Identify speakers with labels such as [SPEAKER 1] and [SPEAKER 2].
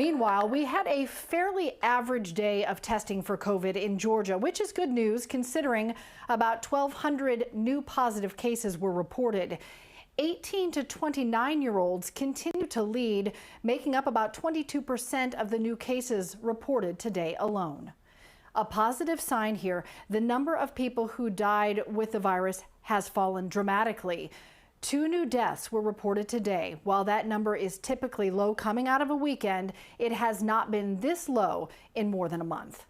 [SPEAKER 1] Meanwhile, we had a fairly average day of testing for COVID in Georgia, which is good news considering about 1,200 new positive cases were reported. 18 to 29-year-olds continue to lead, making up about 22% of the new cases reported today alone. A positive sign here, the number of people who died with the virus has fallen dramatically. 2 new deaths were reported today. While that number is typically low coming out of a weekend, it has not been this low in more than a month.